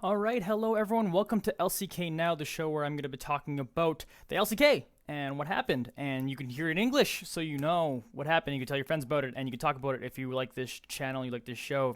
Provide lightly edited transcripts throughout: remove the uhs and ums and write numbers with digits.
All right, hello everyone. Welcome to LCK Now, the show where I'm going to be talking about the LCK and what happened. And you can hear it in English, so you know what happened. You can tell your friends about it, and you can talk about it if you like this channel, you like this show.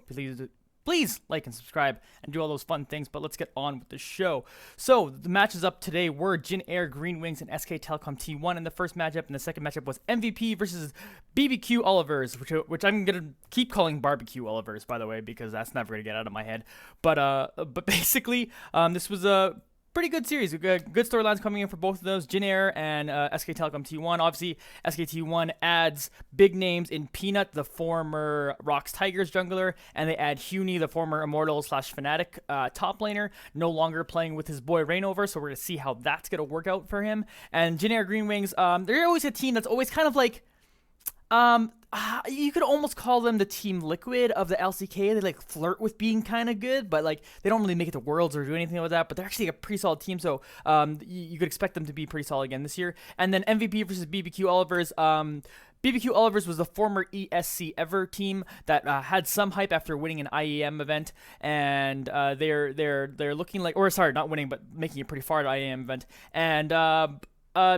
Please like and subscribe and do all those fun things, but let's get on with the show. So, the matches up today were Jin Air Greenwings and SK Telecom T1 in the first matchup, and the second matchup was MVP versus BBQ Olivers, which I'm going to keep calling Barbecue Olivers, by the way, because that's never going to get out of my head. But basically, this was a pretty good series. Good storylines coming in for both of those, Jin Air and SK Telecom T1. Obviously, SK T1 adds big names in Peanut, the former Rocks Tigers jungler, and they add Huny, the former Immortal / Fnatic top laner, no longer playing with his boy Reignover, so we're going to see how that's going to work out for him. And Jin Air Greenwings, they're always a team that's always kind of like, you could almost call them the Team Liquid of the LCK. They like flirt with being kind of good, but like they don't really make it to Worlds or do anything with that. But they're actually a pretty solid team, so you could expect them to be pretty solid again this year. And then MVP versus BBQ Olivers. BBQ Olivers was the former ESC Ever team that had some hype after winning an IEM event, and they're looking like, or sorry, not winning, but making it pretty far at IEM event, and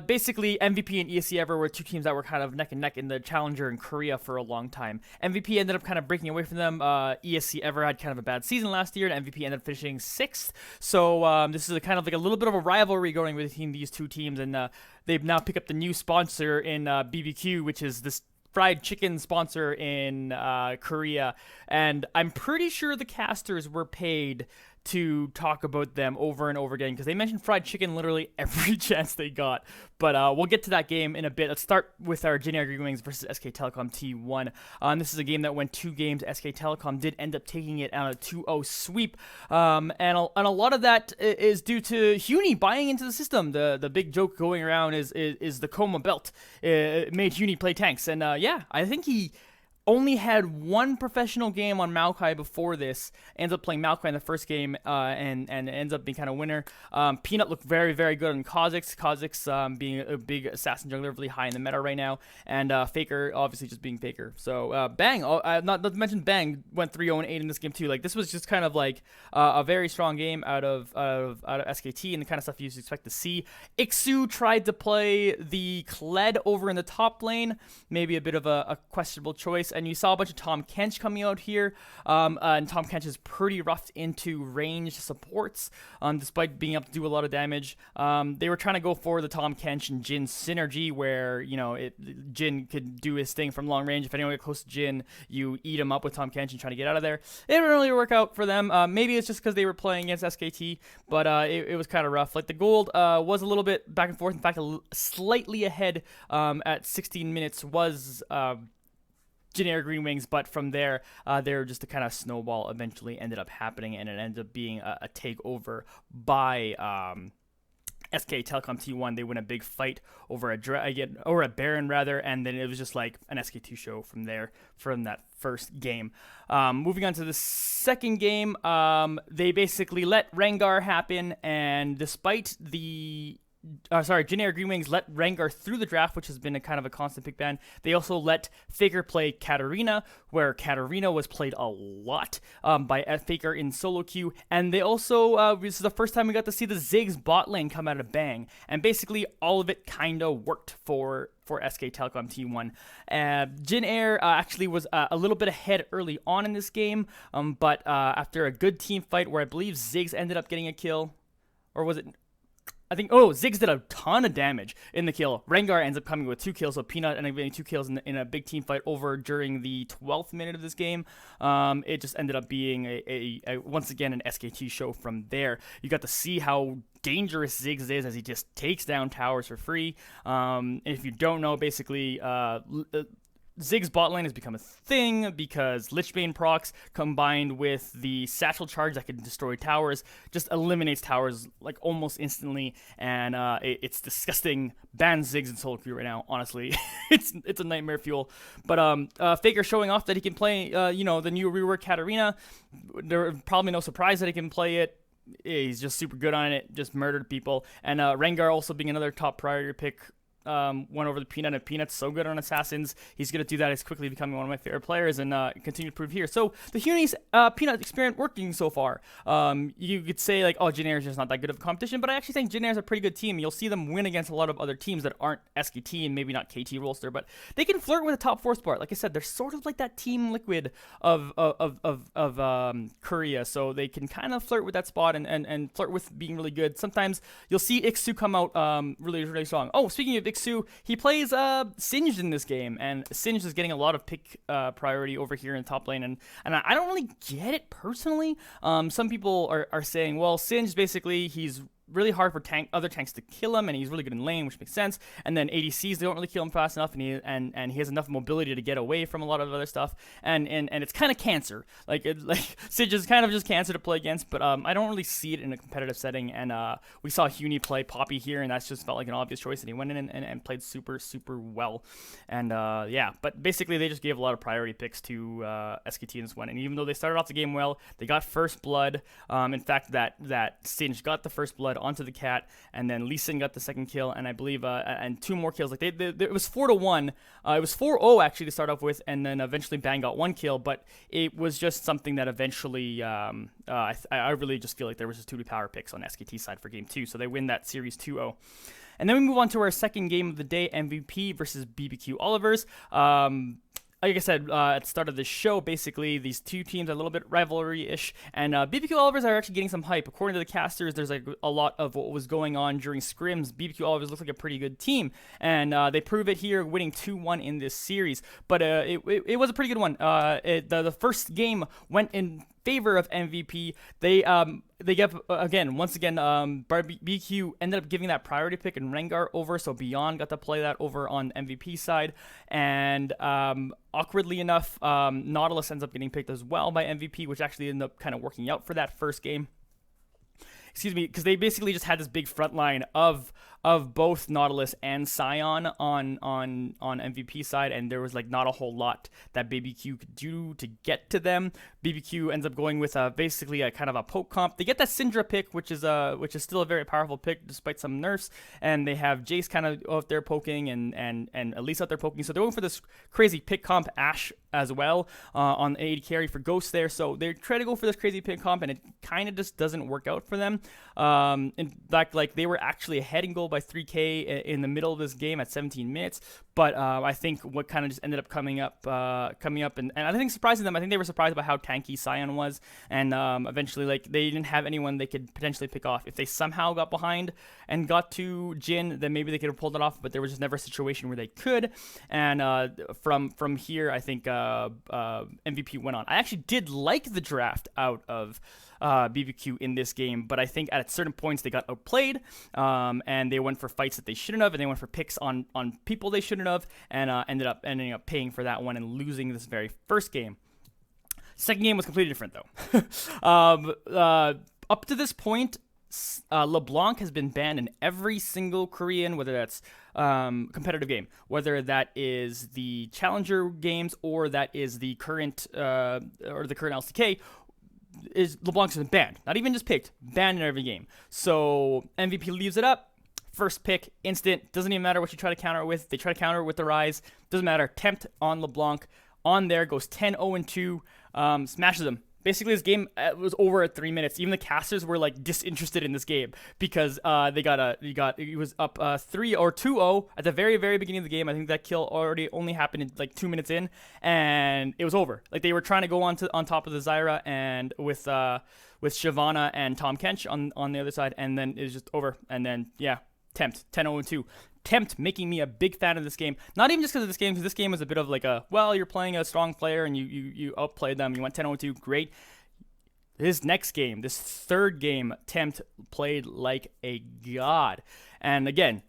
basically, MVP and ESC Ever were two teams that were kind of neck and neck in the Challenger in Korea for a long time. MVP ended up kind of breaking away from them. ESC Ever had kind of a bad season last year, and MVP ended up finishing 6th. So this is a kind of like a little bit of a rivalry going between these two teams, and they've now picked up the new sponsor in BBQ, which is this fried chicken sponsor in Korea. And I'm pretty sure the casters were paid to talk about them over and over again, because they mentioned fried chicken literally every chance they got. But we'll get to that game in a bit. Let's start with our Jin Air Greenwings versus SK Telecom T1. This is a game that went 2 games. SK Telecom did end up taking it on a 2-0 sweep, and a lot of that is due to Huny buying into the system. The big joke going around is the Coma belt. It made Huny play tanks, and yeah, I think he only had one professional game on Maokai before this, ends up playing Maokai in the first game, and ends up being kind of winner. Peanut looked very, very good on Kha'Zix being a big assassin jungler, really high in the meta right now, and Faker obviously just being Faker. So Bang, not to mention Bang went 3-0-8 in this game too. Like, this was just kind of like a very strong game out of SKT, and the kind of stuff you expect to see. Ixu tried to play the Kled over in the top lane, maybe a bit of a questionable choice. And you saw a bunch of Tahm Kench coming out here, and Tahm Kench is pretty roughed into ranged supports, despite being able to do a lot of damage. They were trying to go for the Tahm Kench and Jin synergy, where, you know, Jin could do his thing from long range. If anyone get close to Jin, you eat him up with Tahm Kench and try to get out of there. It didn't really work out for them. Maybe it's just because they were playing against SKT, but it was kind of rough. Like, the gold was a little bit back and forth. In fact, slightly ahead at 16 minutes was Jin Air Greenwings, but from there, they were just a kind of snowball eventually ended up happening, and it ended up being a takeover by SK Telecom T1. They win a big fight over a Baron rather, and then it was just like an SK2 show from there, from that first game. Moving on to the second game, they basically let Rengar happen, and despite the Jin Air Greenwings let Rengar through the draft, which has been a kind of a constant pick ban. They also let Faker play Katarina, where Katarina was played a lot by Faker in solo queue. And they also, this is the first time we got to see the Ziggs bot lane come out of Bang. And basically, all of it kind of worked for SK Telecom T1. Jin Air actually was a little bit ahead early on in this game, but after a good team fight where I believe Ziggs ended up getting a kill, or was it... I think, Ziggs did a ton of damage in the kill. Rengar ends up coming with 2 kills, so Peanut ended up getting 2 kills in a big team fight over during the 12th minute of this game. It just ended up being a once again, an SKT show from there. You got to see how dangerous Ziggs is as he just takes down towers for free. And if you don't know, basically, Ziggs bot lane has become a thing because Lichbane procs combined with the satchel charge that can destroy towers just eliminates towers like almost instantly, and it's disgusting. Ban Ziggs in solo queue right now, honestly. it's a nightmare fuel. But Faker showing off that he can play the new rework Katarina. There probably no surprise that he can play it. He's just super good on it, just murdered people. And Rengar also being another top priority pick went over the Peanut, and Peanut's so good on Assassins. He's going to do that. He's quickly becoming one of my favorite players and continue to prove here. So the Huni's Peanut experiment working so far. You could say like, oh, Jin Air is just not that good of a competition, but I actually think Jin Air is a pretty good team. You'll see them win against a lot of other teams that aren't SKT and maybe not KT Rollster, but they can flirt with a top 4 spot. Like I said, they're sort of like that Team Liquid of Korea, so they can kind of flirt with that spot and flirt with being really good. Sometimes you'll see Ixu come out really strong. Oh, speaking of Ixu, he plays Singed in this game, and Singed is getting a lot of pick priority over here in top lane, and I don't really get it personally. Some people are saying, well, Singed basically, he's really hard for other tanks to kill him, and he's really good in lane, which makes sense. And then ADCs, they don't really kill him fast enough, and he has enough mobility to get away from a lot of other stuff. And it's kind of cancer. Like Singed is kind of just cancer to play against, but I don't really see it in a competitive setting. And we saw Huni play Poppy here, and that's just felt like an obvious choice, and he went in and played super well. And yeah, but basically they just gave a lot of priority picks to SKT in this one. And even though they started off the game well, they got first blood. In fact, that Singed got the first blood onto the cat, and then Lee Sin got the second kill, and I believe and 2 more kills. Like it was 4-1. It was 4-0 actually to start off with, and then eventually Bang got 1 kill. But it was just something that eventually I really just feel like there was just too many power picks on SKT side for game 2, so they win that series 2-0. And then we move on to our second game of the day, MVP versus BBQ Olivers. Like I said at the start of the show, basically these two teams are a little bit rivalry-ish, and BBQ Olivers are actually getting some hype. According to the casters, there's like a lot of what was going on during scrims. BBQ Olivers looks like a pretty good team, and they prove it here, winning 2-1 in this series. But it was a pretty good one. The first game went in favor of MVP. They get once again BBQ ended up giving that priority pick and Rengar over, so Beyond got to play that over on MVP side, and awkwardly enough Nautilus ends up getting picked as well by MVP, which actually ended up kind of working out for that first game. Excuse me, because they basically just had this big front line of both Nautilus and Scion on MVP side, and there was like not a whole lot that BBQ could do to get to them. BBQ ends up going with basically a kind of a poke comp. They get that Syndra pick, which is still a very powerful pick despite some nerfs, and they have Jace kind of out there poking and Elise out there poking. So they're going for this crazy pick comp, Ashe as well on AD carry for Ghost there. So they try to go for this crazy pick comp, and it kind of just doesn't work out for them. In fact, like they were actually ahead in goal by 3K in the middle of this game at 17 minutes. But I think what kind of just ended up coming up, and I think surprising them. I think they were surprised by how tanky Scion was, and eventually, like they didn't have anyone they could potentially pick off. If they somehow got behind and got to Jin, then maybe they could have pulled it off. But there was just never a situation where they could. And from here, I think MVP went on. I actually did like the draft out of BBQ in this game, but I think at certain points they got outplayed, and they went for fights that they shouldn't have, and they went for picks on people they shouldn't have, and ending up paying for that one and losing this very first game. Second game was completely different though. Up to this point, LeBlanc has been banned in every single Korean, whether that's competitive game, whether that is the Challenger games or that is the current LCK. LeBlanc's been banned, not even just picked, banned in every game. So MVP leaves it up. First pick, instant, doesn't even matter what you try to counter it with. They try to counter it with the Rise, doesn't matter. Tempt on LeBlanc, on there, goes 10-0-2, smashes him. Basically, this game was over at 3 minutes. Even the casters were like disinterested in this game because he was up 3 or 2-0 at the very beginning of the game. I think that kill only happened in like 2 minutes in, and it was over. Like they were trying to go on top of the Zyra and with Shyvana and Tom Kench on the other side, and then it was just over. And then yeah, Tempt 10-0-2. Tempt making me a big fan of this game. Not even just because of this game, because this game was a bit of like you're playing a strong player and you outplayed them. You went 10-0-2, great. This next game, this third game, Tempt played like a god. And again,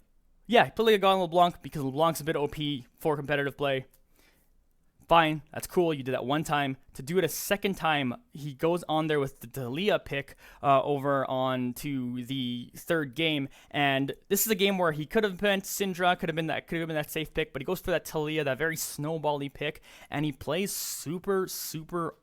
yeah, he played like a god on LeBlanc because LeBlanc's a bit OP for competitive play. Fine, that's cool. You did that one time to do it a second time, he goes on there with the Taliyah pick over on to the third game, and this is a game where he could have been Syndra, could have been that safe pick, but he goes for that Taliyah, that very snowbally pick, and he plays super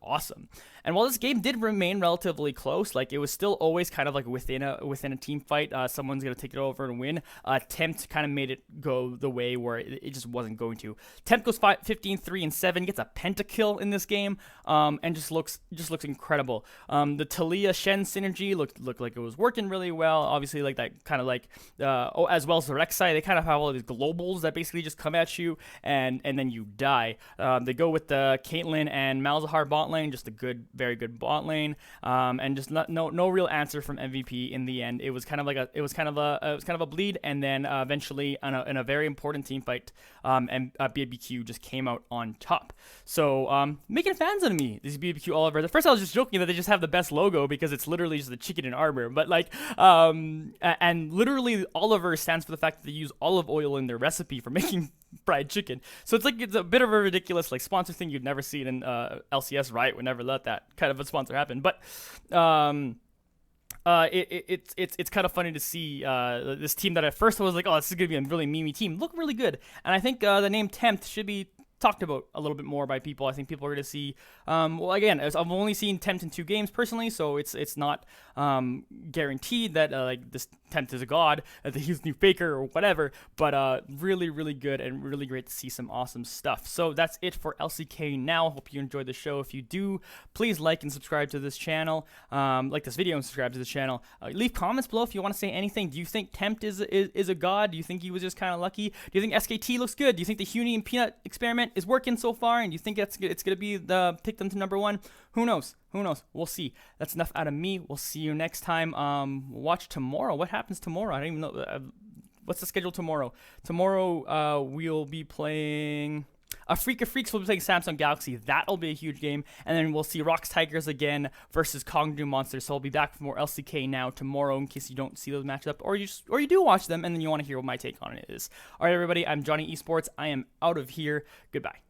awesome. And while this game did remain relatively close, like it was still always kind of like within a team fight, someone's gonna take it over and win. Tempt kind of made it go the way where it just wasn't going to. Tempt goes 15, 3, and 7, gets a pentakill in this game, and just looks incredible. The Taliyah Shen synergy looked like it was working really well. Obviously, like that kind of like as well as the Rek'Sai, they kind of have all these globals that basically just come at you and then you die. They go with the Caitlyn and Malzahar bot lane, just a very good bot lane, and just no real answer from MVP in the end. It was kind of a bleed, and then eventually in a very important team fight, and BBQ just came out on top. So making fans out of me, these BBQ Olivers. At first I was just joking that they just have the best logo because it's literally just the chicken in armor, but like and literally Oliver stands for the fact that they use olive oil in their recipe for making fried chicken. So it's a bit of a ridiculous like sponsor thing you'd never see in LCS. Riot would never let that kind of a sponsor happen, but it's kind of funny to see this team that at first I was like, oh, this is gonna be a really memey team, look really good. And I think the name Tempt should be talked about a little bit more by people. I think people are going to see, well, again, I've only seen Tempt in 2 games personally, so it's not guaranteed that like this Tempt is a god, that he's a new faker or whatever, but really good and really great to see some awesome stuff. So that's it for LCK Now. Hope you enjoyed the show. If you do, please like and subscribe to this channel, like this video and subscribe to this channel. Leave comments below if you want to say anything. Do you think Tempt is a god? Do you think he was just kind of lucky? Do you think SKT looks good? Do you think the Huni and Peanut experiment is working so far, and you think it's going to be the pick them to #1? Who knows? We'll see. That's enough out of me. We'll see you next time. Watch tomorrow. What happens tomorrow? I don't even know. What's the schedule tomorrow? Tomorrow we'll be playing a Freak of Freaks. Will be playing Samsung Galaxy. That'll be a huge game. And then we'll see Rocks Tigers again versus Kongdu Monsters. So I'll be back for more LCK Now tomorrow in case you don't see those matches up, or you do watch them and then you want to hear what my take on it is. All right, everybody. I'm Jonny Esports. I am out of here. Goodbye.